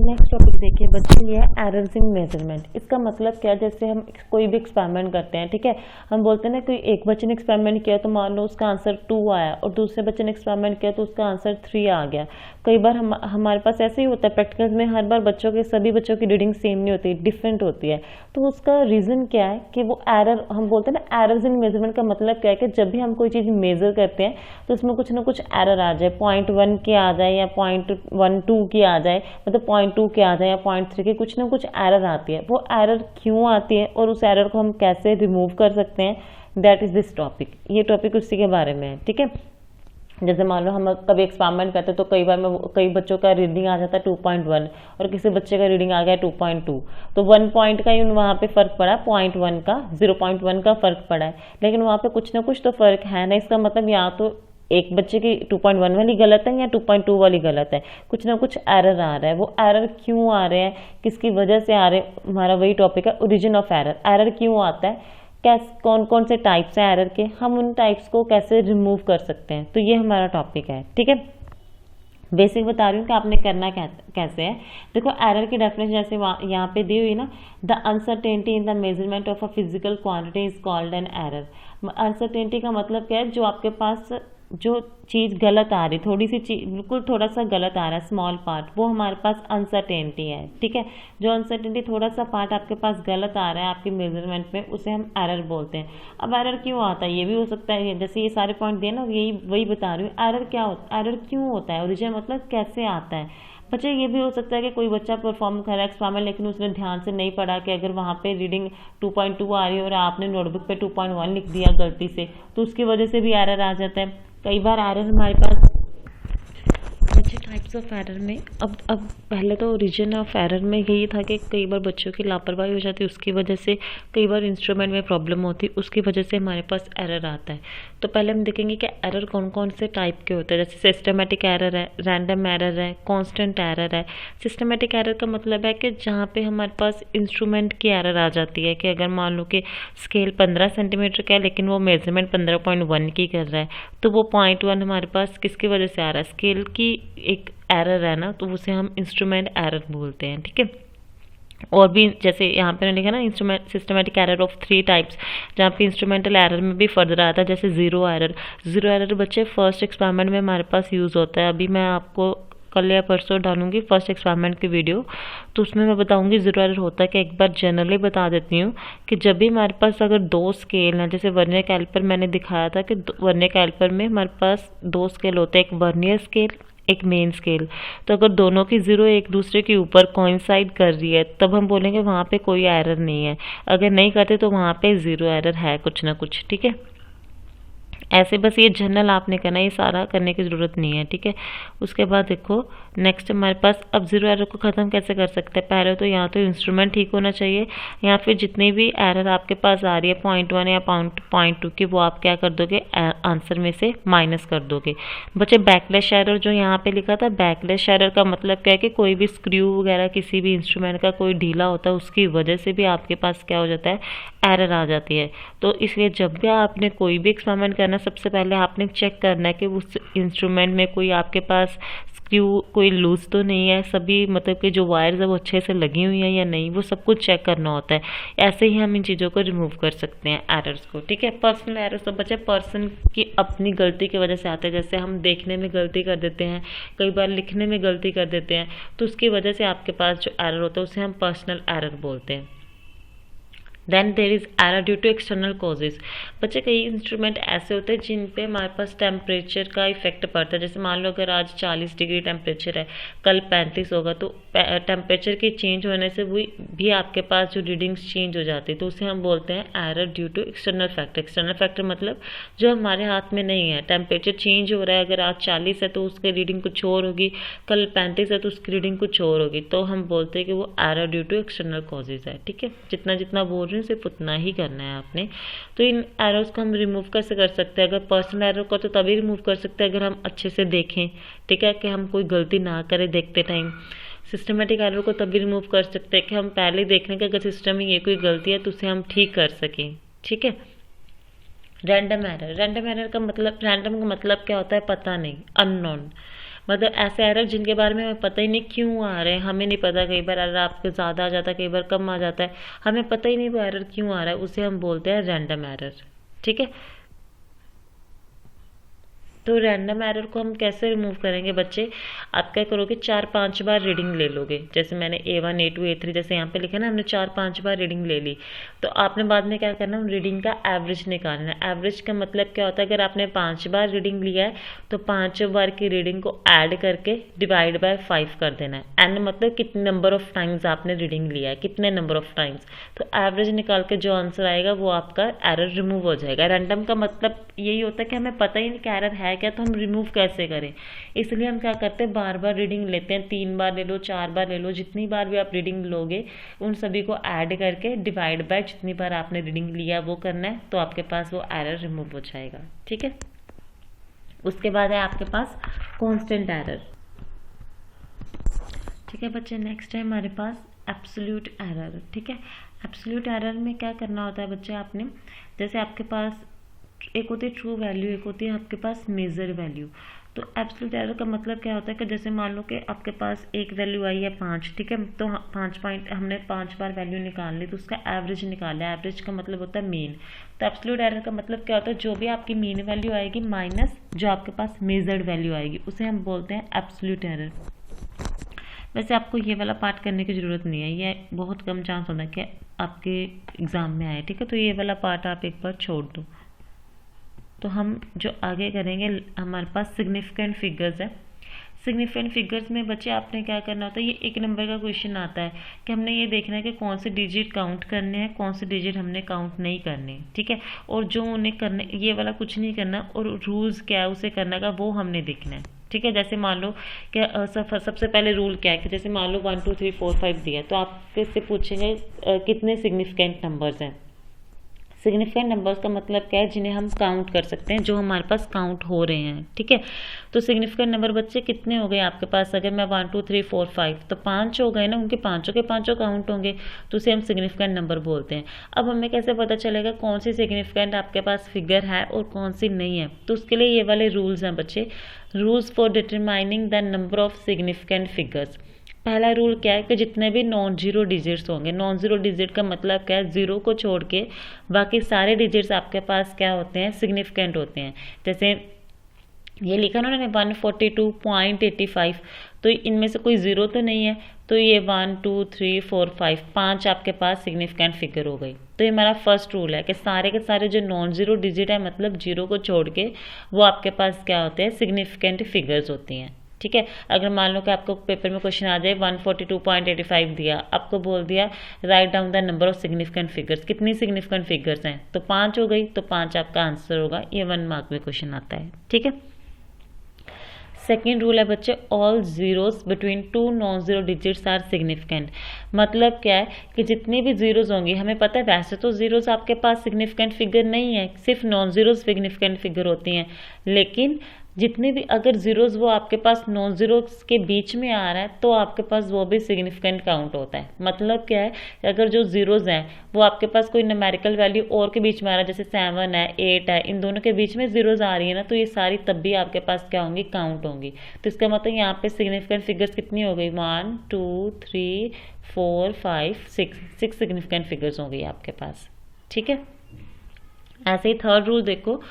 Next topic देखिए बच्चों, ये है एरर्स इन मेजरमेंट। इसका मतलब क्या है, जैसे हम कोई भी एक्सपेरिमेंट करते हैं, ठीक है, हम बोलते हैं ना कोई एक बच्चे ने एक्सपेरिमेंट किया तो मान लो उसका आंसर 2 आया और दूसरे बच्चे ने एक्सपेरिमेंट किया तो उसका आंसर 3 आ गया। कई बार हमारे पास ऐसे ही होता है प्रैक्टिकल्स में, हर बार सभी बच्चों की रीडिंग सेम नहीं होती, डिफरेंट होती है। तो उसका रीज़न क्या है कि वो एरर, हम बोलते हैं ना एरर्स इन मेजरमेंट का मतलब क्या है कि जब भी हम कोई चीज़ मेजर करते हैं तो उसमें कुछ ना कुछ एरर आ जाए, 0.1 की आ जाए या 0.12 की आ जाए, मतलब 0.2 के आ जाए या 0.3 के, कुछ ना कुछ एरर आती है। वो एरर क्यों आती है और उस एरर को हम कैसे रिमूव कर सकते हैं, दैट इज दिस टॉपिक। ये टॉपिक उसी के बारे में है, ठीक है। जैसे मान लो हम कभी एक्सपेरिमेंट करते हैं तो कई बच्चों का रीडिंग आ जाता है 2.1 और किसी बच्चे का रीडिंग आ गया 2.2, तो 1 पॉइंट का ही वहाँ पे फर्क पड़ा, 0.1 का 0.1 का फर्क पड़ा है, लेकिन वहाँ पे कुछ ना कुछ तो फर्क है ना। इसका मतलब या तो एक बच्चे की 2.1 वाली गलत है या 2.2 वाली गलत है, कुछ ना कुछ एरर आ रहा है। वो एरर क्यों आ रहे हैं, किसकी वजह से आ रहे हैं, हमारा वही टॉपिक है ओरिजिन ऑफ एरर। एरर क्यों आता है, कौन कौन से टाइप्स हैं एरर के, हम उन टाइप्स को कैसे रिमूव कर सकते हैं, तो ये हमारा टॉपिक है, ठीक है। बेसिक बता रही हूँ कि आपने करना कैसे है। देखो एरर की डेफिनेशन जैसे यहाँ पे दी हुई ना, the uncertainty in the measurement of a physical quantity is called an error. Uncertainty का मतलब क्या है, जो आपके पास जो चीज़ गलत आ रही, थोड़ी सी चीज बिल्कुल थोड़ा सा गलत आ रहा है, स्मॉल पार्ट, वो हमारे पास अनसर्टेनिटी है, ठीक है। जो अनसर्टेनिटी थोड़ा सा पार्ट आपके पास गलत आ रहा है आपकी मेजरमेंट में, उसे हम एरर बोलते हैं। अब एरर क्यों आता है, ये भी हो सकता है, जैसे ये सारे पॉइंट दिए ना, यही वही बता रही हूँ। एरर क्या होता है, एरर क्यों होता है, ओरिजिन मतलब कैसे आता है। बच्चे ये भी हो सकता है कि कोई बच्चा परफॉर्म कर रहा है एक्सपेरिमेंट, लेकिन उसने ध्यान से नहीं पढ़ा कि अगर वहाँ पे रीडिंग 2.2 आ रही है और आपने नोटबुक पे 2.1 लिख दिया गलती से, तो उसकी वजह से भी एरर आ जाता है। कई बार एरर हमारे पास अच्छे टाइप्स ऑफ एरर में, अब पहले तो ओरिजिन ऑफ एरर में यही था कि कई बार बच्चों की लापरवाही हो जाती है, उसकी वजह से कई बार इंस्ट्रूमेंट में प्रॉब्लम होती है, उसकी वजह से हमारे पास एरर आता है। तो पहले हम देखेंगे कि एरर कौन कौन से टाइप के होते हैं। जैसे सिस्टमेटिक एरर है, रैंडम एरर है, कांस्टेंट एरर है। सिस्टमेटिक एरर का मतलब है कि जहाँ पे हमारे पास इंस्ट्रूमेंट की एरर आ जाती है कि अगर मान लो कि स्केल 15 सेंटीमीटर का है लेकिन वो मेजरमेंट 15.1 की कर रहा है, तो वो 0.1 हमारे पास किसकी वजह से आ रहा है, स्केल की एक एरर है ना, तो उसे हम इंस्ट्रूमेंट एरर बोलते हैं, ठीक है। और भी जैसे यहाँ पे लिखा ना, instrument systematic error of 3 types, जहाँ पे इंस्ट्रूमेंटल एरर में भी फर्दर आता है। जैसे जीरो एरर बच्चे फर्स्ट एक्सपेरिमेंट में हमारे पास यूज़ होता है। अभी मैं आपको कल या परसों डालूंगी फर्स्ट एक्सपेरिमेंट की वीडियो, तो उसमें मैं बताऊंगी जीरो एरर होता है कि। एक बार जनरली बता देती हूँ कि जब भी हमारे पास अगर 2 स्केल हैं, जैसे वर्नियर कैलिपर मैंने दिखाया था कि वर्नियर कैलिपर में हमारे पास 2 स्केल होते हैं, एक वर्नियर स्केल एक मेन स्केल। तो अगर दोनों की जीरो एक दूसरे के ऊपर कोइंसाइड कर रही है तब हम बोलेंगे वहाँ पे कोई एरर नहीं है, अगर नहीं करते तो वहाँ पे जीरो एरर है कुछ ना कुछ, ठीक है। ऐसे बस ये जनरल आपने करना, ये सारा करने की ज़रूरत नहीं है, ठीक है। उसके बाद देखो नेक्स्ट हमारे पास अब जीरो एरर को ख़त्म कैसे कर सकते हैं। पहले तो या तो इंस्ट्रूमेंट ठीक होना चाहिए, या फिर जितनी भी एरर आपके पास आ रही है 0.1 या 0.2 की, वो आप क्या कर दोगे, आंसर में से माइनस कर दोगे। बच्चे बैकलैश एरर जो यहाँ पे लिखा था, बैकलैश एरर का मतलब क्या है कि कोई भी स्क्रू वगैरह किसी भी इंस्ट्रूमेंट का कोई ढीला होता है, उसकी वजह से भी आपके पास क्या हो जाता है, एरर आ जाती है। तो इसलिए जब भी आपने कोई भी एक्सपेरिमेंट करना, सबसे पहले आपने चेक करना है कि उस इंस्ट्रूमेंट में कोई आपके पास स्क्रू कोई लूज तो नहीं है, सभी मतलब कि जो वायर्स है वो अच्छे से लगी हुई हैं या नहीं, वो सब कुछ चेक करना होता है। ऐसे ही हम इन चीज़ों को रिमूव कर सकते हैं एरर्स को, ठीक है। पर्सनल एरर्स तो बच्चे पर्सन की अपनी गलती की वजह से आते हैं। जैसे हम देखने में गलती कर देते हैं, कई बार लिखने में गलती कर देते हैं, तो उसकी वजह से आपके पास जो एरर होता है उसे हम पर्सनल एरर बोलते हैं। Then there is error due to external causes. बच्चे कई इंस्ट्रूमेंट ऐसे होते हैं जिन पे हमारे पास टेम्परेचर का इफेक्ट पड़ता है। जैसे मान लो अगर आज 40 डिग्री टेम्परेचर है, कल 35 होगा, तो टेम्परेचर के चेंज होने से भी आपके पास जो रीडिंग्स चेंज हो जाती है, तो उसे हम बोलते हैं error due to external factor. External factor मतलब जो हमारे हाथ में नहीं है। टेम्परेचर चेंज हो रहा है, अगर आज 40 है तो उसकी रीडिंग कुछ और होगी, कल 35 है तो उसकी रीडिंग कुछ और होगी, तो हम बोलते हैं कि वो error due to external causes है, ठीक है। जितना जितना बोल सिर्फ उतना ही करना है आपने। तो इन एरर्स को हम रिमूव कैसे कर सकते हैं। अगर पर्सनल एरर को तो तभी रिमूव कर सकते हैं अगर हम अच्छे से देखें, ठीक है, कि हम कोई गलती ना करें देखते टाइम। सिस्टमेटिक एरर को तभी रिमूव कर सकते हैं कि हम पहले देख लें कि अगर सिस्टम में ये कोई गलती है तो उसे हम ठीक कर सकें, ठीक है। रैंडम एरर का मतलब क्या होता है, पता नहीं, अननोन। मतलब ऐसे एरर जिनके बारे में हमें पता ही नहीं क्यों आ रहे हैं, हमें नहीं पता, कई बार एरर आपके ज़्यादा आ जाता है, कई बार कम आ जाता है, हमें पता ही नहीं वो एरर क्यों आ रहा है, उसे हम बोलते हैं रैंडम एरर। ठीक है, तो रैंडम एरर को हम कैसे रिमूव करेंगे बच्चे, आप क्या करोगे, 4-5 बार रीडिंग ले लोगे। जैसे मैंने A1 A2 A3 जैसे यहाँ पे लिखा ना, हमने 4-5 बार रीडिंग ले ली, तो आपने बाद में क्या करना, उन रीडिंग का एवरेज निकालना है। एवरेज का मतलब क्या होता है, अगर आपने 5 बार रीडिंग लिया है तो 5 बार की रीडिंग को ऐड करके डिवाइड बाय 5 कर देना है। एन मतलब कितने नंबर ऑफ टाइम्स आपने रीडिंग लिया है, कितने नंबर ऑफ टाइम्स, तो एवरेज निकाल के जो आंसर आएगा वो आपका एरर रिमूव हो जाएगा। रैंडम का मतलब यही होता है कि हमें पता ही नहीं कि एरर है क्या, तो हम रिमूव कैसे करें, इसलिए हम क्या करते हैं, बार बार रीडिंग लेते हैं, 3 बार ले लो, 4 बार ले लो, जितनी बार भी आप रीडिंग लोगे उन सभी को ऐड करके डिवाइड बाय जितनी बार आपने रीडिंग लिया वो करना है, तो आपके पास वो एरर रिमूव हो जाएगा। ठीक है, उसके बाद है आपके पास कांस्टेंट एरर। ठीक है बच्चे, नेक्स्ट है हमारे पास एब्सोल्यूट एरर। ठीक है, एब्सोल्यूट एरर में क्या करना होता है बच्चे, आपने जैसे आपके पास एक होती है ट्रू वैल्यू, एक होती है आपके पास मेजर वैल्यू। तो एब्सोल्यूट एरर का मतलब क्या होता है कि जैसे मान लो कि आपके पास एक वैल्यू आई है 5, ठीक है, तो 5 पॉइंट हमने 5 बार वैल्यू निकाल ली, तो उसका एवरेज निकाला है। एवरेज का मतलब होता है मीन। तो एब्सोल्यूट एरर का मतलब क्या होता है, जो भी आपकी मीन वैल्यू आएगी माइनस जो आपके पास मेजर्ड वैल्यू आएगी, उसे हम बोलते हैं एब्सोल्यूट एरर। वैसे आपको ये वाला पार्ट करने की ज़रूरत नहीं है, ये बहुत कम चांस होता है कि आपके एग्ज़ाम में आए। ठीक है, तो ये वाला पार्ट आप एक बार छोड़ दो। तो हम जो आगे करेंगे, हमारे पास सिग्निफिकेंट फिगर्स है। सिग्निफिकेंट फिगर्स में बच्चे आपने क्या करना होता है, ये एक नंबर का क्वेश्चन आता है कि हमने ये देखना है कि कौन से डिजिट काउंट करने हैं, कौन से डिजिट हमने काउंट नहीं करने। ठीक है, और जो उन्हें करने, ये वाला कुछ नहीं करना, और रूल्स क्या है उसे करने का वो हमने देखना है। ठीक है, जैसे मान लो कि सबसे पहले रूल क्या है कि जैसे मान लो 1 2 3 4 5 दिया, तो आप इससे पूछेंगे कितने सिग्निफिकेंट नंबर्स हैं। सिग्निफिकेंट नंबर्स का मतलब क्या है, जिन्हें हम काउंट कर सकते हैं, जो हमारे पास काउंट हो रहे हैं। ठीक है, तो सिग्निफिकेंट नंबर बच्चे कितने हो गए आपके पास, अगर मैं 1 2 3 4 5 तो 5 हो गए ना, उनके पाँचों के पाँचों काउंट होंगे, तो उसे हम सिग्निफिकेंट नंबर बोलते हैं। अब हमें कैसे पता चलेगा कौन सी सिग्निफिकेंट आपके पास फिगर है और कौन सी नहीं है, तो उसके लिए ये वाले रूल्स हैं बच्चे, rules for determining the number of significant figures. पहला रूल क्या है कि जितने भी नॉन जीरो डिजिट्स होंगे, नॉन जीरो डिजिट का मतलब क्या है, जीरो को छोड़ के बाकी सारे डिजिट्स आपके पास क्या होते हैं, सिग्निफिकेंट होते हैं। जैसे ये लिखा ना उन्होंने 142.85, तो इनमें से कोई जीरो तो नहीं है, तो ये 1 2 3 4 5 5 आपके पास सिग्निफिकेंट फिगर हो गई। तो ये हमारा फर्स्ट रूल है कि सारे के सारे जो नॉन जीरो डिजिट है, मतलब जीरो को छोड़ के, वो आपके पास क्या होते हैं, सिग्निफिकेंट फिगर्स होती हैं। ठीक है, अगर मान लो कि आपको पेपर में क्वेश्चन आ जाए 142.85 दिया, आपको बोल दिया write down the number of significant figures, कितनी सिग्निफिकेंट फिगर्स हैं, तो 5 हो गई, तो 5 आपका आंसर होगा। ये 1 मार्क में क्वेश्चन आता है। ठीक है, सेकेंड रूल है बच्चे, all zeros between 2 non zero digits are significant. मतलब क्या है कि जितनी भी जीरोस होंगी, हमें पता है वैसे तो जीरोस आपके पास सिग्निफिकेंट फिगर नहीं है, सिर्फ नॉन जीरोस सिग्निफिकेंट फिगर होती हैं, लेकिन जितने भी अगर जीरोस वो आपके पास नॉन जीरोस के बीच में आ रहा है, तो आपके पास वो भी सिग्निफिकेंट काउंट होता है। मतलब क्या है, अगर जो जीरोस हैं वो आपके पास कोई न्यूमेरिकल वैल्यू और के बीच में आ रहा है, जैसे 7 है 8 है, इन दोनों के बीच में जीरोस आ रही है ना, तो ये सारी तब भी आपके पास क्या होंगी, काउंट होंगी। तो इसका मतलब यहाँ पे सिग्निफिकेंट फिगर्स कितनी हो गई, 1 2 3 4 5 6 सिग्निफिकेंट फिगर्स हो गई आपके पास। ठीक है, ऐसे ही थर्ड रूल देखो,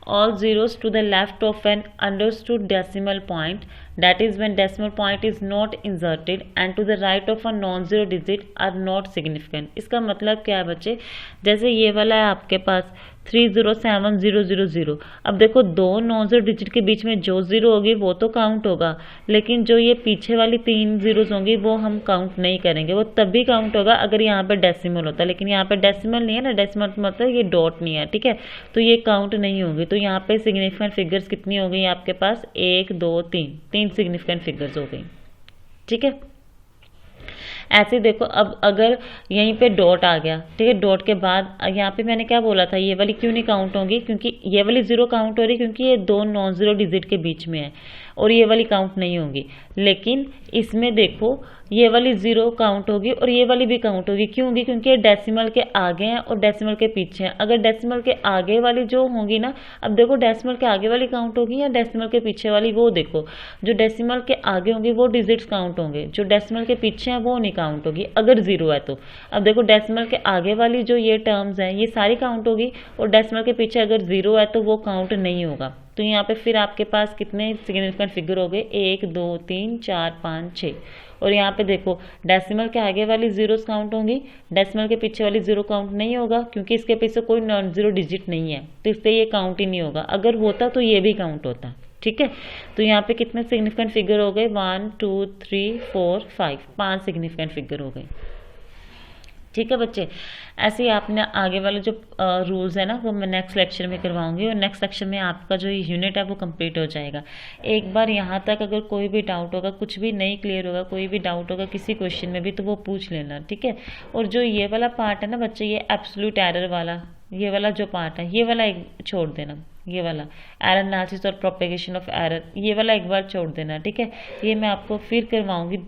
all zeros to the left of an understood decimal point, that is when decimal point is not inserted, and to the right of a non-zero digit are not significant। इसका मतलब क्या है बच्चे, जैसे ये वाला है आपके पास 307000, अब देखो दो नॉन जीरो डिजिट के बीच में जो जीरो होगी वो तो काउंट होगा, लेकिन जो ये पीछे वाली 3 जीरोस होंगी वो हम काउंट नहीं करेंगे, वो तब भी काउंट होगा अगर यहाँ पे डेसिमल होता है, लेकिन यहाँ पे डेसिमल नहीं है ना, डेसिमल मतलब ये डॉट नहीं है। ठीक है, तो ये काउंट नहीं होगी, तो यहाँ पे सिग्निफिकेंट फिगर्स कितनी हो गई आपके पास, 1 2 3 सिग्निफिकेंट फिगर्स हो गई। ठीक है, ऐसे देखो, अब अगर यहीं पे डॉट आ गया, ठीक है, डॉट के बाद यहाँ पे मैंने क्या बोला था, ये वाली क्यों नहीं काउंट होगी, क्योंकि ये वाली जीरो काउंट हो रही है क्योंकि ये दो नॉन जीरो डिजिट के बीच में है, और ये वाली काउंट नहीं होगी। लेकिन इसमें देखो ये वाली 0 काउंट होगी और ये वाली भी काउंट होगी। क्यों होगी? क्योंकि ये डेसिमल के आगे हैं और डेसिमल के पीछे हैं। अगर डेसिमल के आगे वाली जो होंगी ना, अब देखो डेसिमल के आगे वाली काउंट होगी या डेसिमल के पीछे वाली, वो देखो। जो डेसिमल के आगे होंगी वो डिजिट्स काउंट होंगे, जो डेसिमल के पीछे हैं वो नहीं काउंट होगी अगर 0 है तो। अब देखो डेसिमल के आगे वाली जो ये टर्म्स हैं ये सारी काउंट होगी और डेसिमल के पीछे अगर 0 है तो वो काउंट नहीं होगा। तो यहाँ पे फिर आपके पास कितने सिग्निफिकेंट फिगर हो गए? 1 2 3 4 5 6। और यहाँ पे देखो डेसिमल के आगे वाली जीरोस काउंट होंगी, डेसिमल के पीछे वाली 0 काउंट नहीं होगा क्योंकि इसके पीछे कोई नॉन जीरो डिजिट नहीं है, तो इससे ये काउंट ही नहीं होगा। अगर होता तो ये भी काउंट होता। ठीक है, तो यहाँ पे कितने सिग्निफिकेंट फिगर हो गए? 1 2 3 4 5, 5 सिग्निफिकेंट फिगर हो गए। ठीक है बच्चे, ऐसे ही आपने आगे वाले जो रूल्स है ना वो मैं नेक्स्ट लेक्चर में करवाऊंगी और नेक्स्ट लेक्चर में आपका जो यूनिट है वो कंप्लीट हो जाएगा। एक बार यहाँ तक अगर कोई भी डाउट होगा, कुछ भी नहीं क्लियर होगा, कोई भी डाउट होगा किसी क्वेश्चन में भी, तो वो पूछ लेना। ठीक है, और जो ये वाला पार्ट है ना बच्चे, ये एब्सोल्यूट एरर वाला, ये वाला जो पार्ट है ये वाला एक छोड़ देना, ये वाला एरर एनालिसिस और प्रोपेगेशन ऑफ एरर, ये वाला एक बार छोड़ देना। ठीक है, ये मैं आपको फिर करवाऊंगी,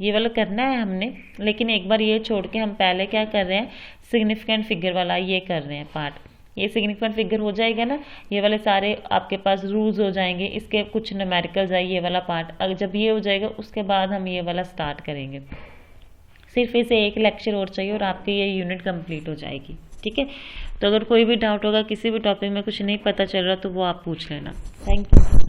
ये वाला करना है हमने, लेकिन एक बार ये छोड़ के हम पहले क्या कर रहे हैं, सिग्निफिकेंट फिगर वाला ये कर रहे हैं पार्ट। ये सिग्निफिकेंट फिगर हो जाएगा ना, ये वाले सारे आपके पास रूल्स हो जाएंगे, इसके कुछ न्यूमेरिकल्स है, ये वाला पार्ट। अगर जब ये हो जाएगा उसके बाद हम ये वाला स्टार्ट करेंगे। सिर्फ इसे एक लेक्चर और चाहिए और आपकी ये यूनिट कंप्लीट हो जाएगी। ठीक है, तो अगर कोई भी डाउट होगा, किसी भी टॉपिक में कुछ नहीं पता चल रहा, तो वो आप पूछ लेना। Thank you.